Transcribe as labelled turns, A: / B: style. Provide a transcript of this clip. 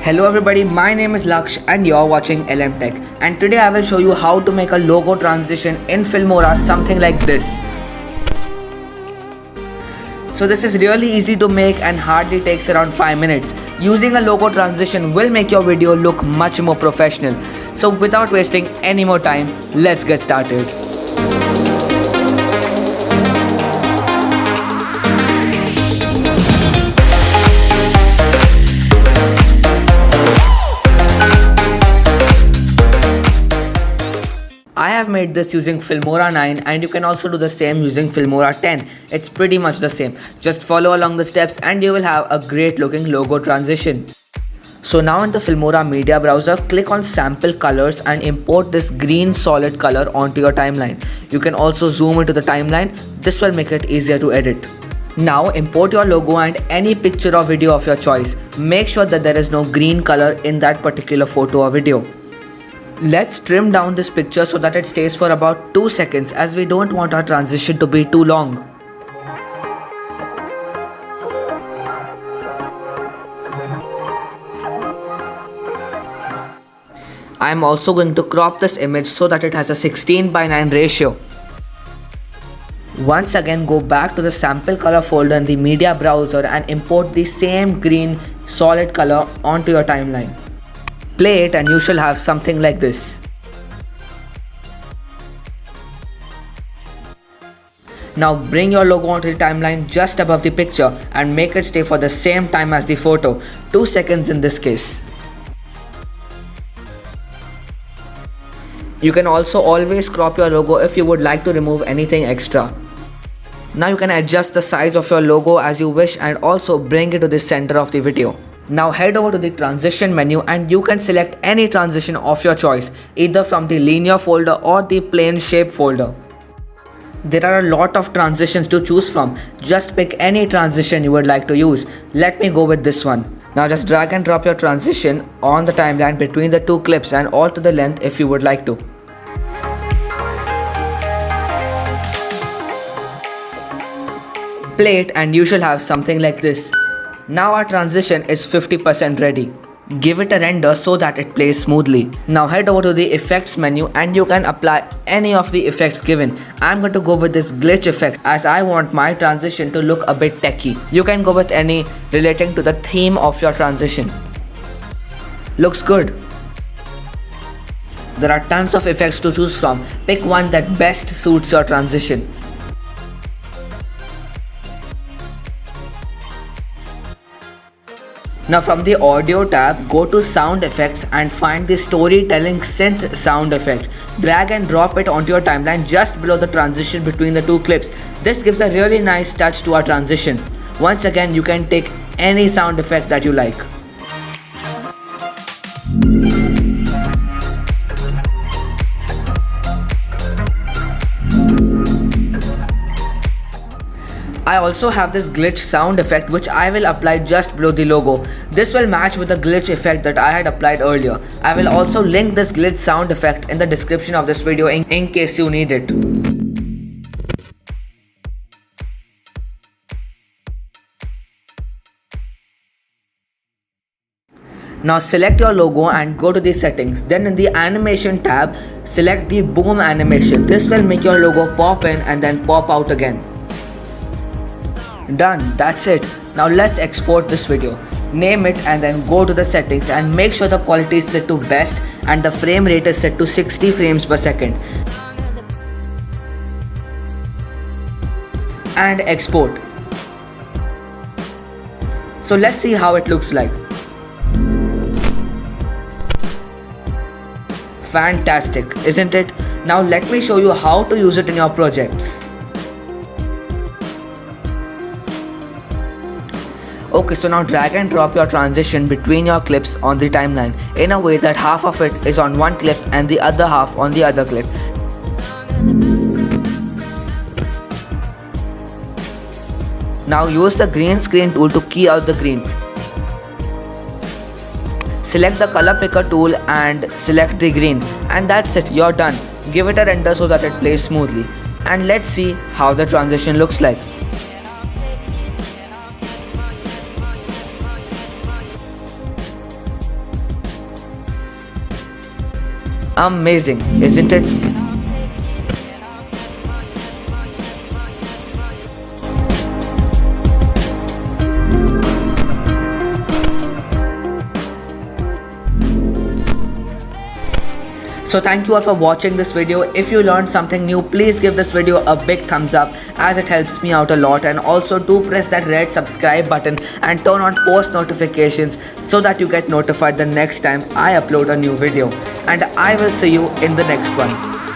A: Hello everybody, my name is Laksh and you're watching LM Tech, and today I will show you how to make a logo transition in Filmora, something like this. So this is really easy to make and hardly takes around 5 minutes. Using a logo transition will make your video look much more professional. So without wasting any more time, let's get started. I have made this using Filmora 9 and you can also do the same using Filmora 10. It's pretty much the same. Just follow along the steps and you will have a great looking logo transition. So now in the Filmora media browser, click on sample colors and import this green solid color onto your timeline. You can also zoom into the timeline. This will make it easier to edit. Now import your logo and any picture or video of your choice. Make sure that there is no green color in that particular photo or video. Let's trim down this picture so that it stays for about 2 seconds, as we don't want our transition to be too long. I am also going to crop this image so that it has a 16:9 ratio. Once again, go back to the sample color folder in the media browser and import the same green solid color onto your timeline. Play it and you shall have something like this. Now bring your logo onto the timeline just above the picture and make it stay for the same time as the photo, 2 seconds in this case. You can also always crop your logo if you would like to remove anything extra. Now you can adjust the size of your logo as you wish and also bring it to the center of the video. Now head over to the transition menu and you can select any transition of your choice, either from the linear folder or the plane shape folder. There are a lot of transitions to choose from. Just pick any transition you would like to use. Let me go with this one. Now just drag and drop your transition on the timeline between the two clips and alter the length if you would like to. Play it and you shall have something like this. Now our transition is 50% ready. Give it a render so that it plays smoothly. Now head over to the effects menu and you can apply any of the effects given. I'm going to go with this glitch effect as I want my transition to look a bit techy. You can go with any relating to the theme of your transition. Looks good. There are tons of effects to choose from. Pick one that best suits your transition. Now from the audio tab, go to sound effects and find the storytelling synth sound effect. Drag and drop it onto your timeline just below the transition between the two clips. This gives a really nice touch to our transition. Once again, you can take any sound effect that you like. I also have this glitch sound effect which I will apply just below the logo. This will match with the glitch effect that I had applied earlier. I will also link this glitch sound effect in the description of this video in case you need it. Now select your logo and go to the settings. Then in the animation tab, select the boom animation. This will make your logo pop in and then pop out again. Done, that's it. Now let's export this video. Name it and then go to the settings and make sure the quality is set to best and the frame rate is set to 60 frames per second. And export. So let's see how it looks like. Fantastic, isn't it? Now let me show you how to use it in your projects. Okay, so now drag and drop your transition between your clips on the timeline in a way that half of it is on one clip and the other half on the other clip. Now use the green screen tool to key out the green. Select the color picker tool and select the green, and that's it, you're done. Give it a render so that it plays smoothly. And let's see how the transition looks like. Amazing, isn't it? So thank you all for watching this video. If you learned something new, please give this video a big thumbs up as it helps me out a lot, and also do press that red subscribe button and turn on post notifications so that you get notified the next time I upload a new video. And I will see you in the next one.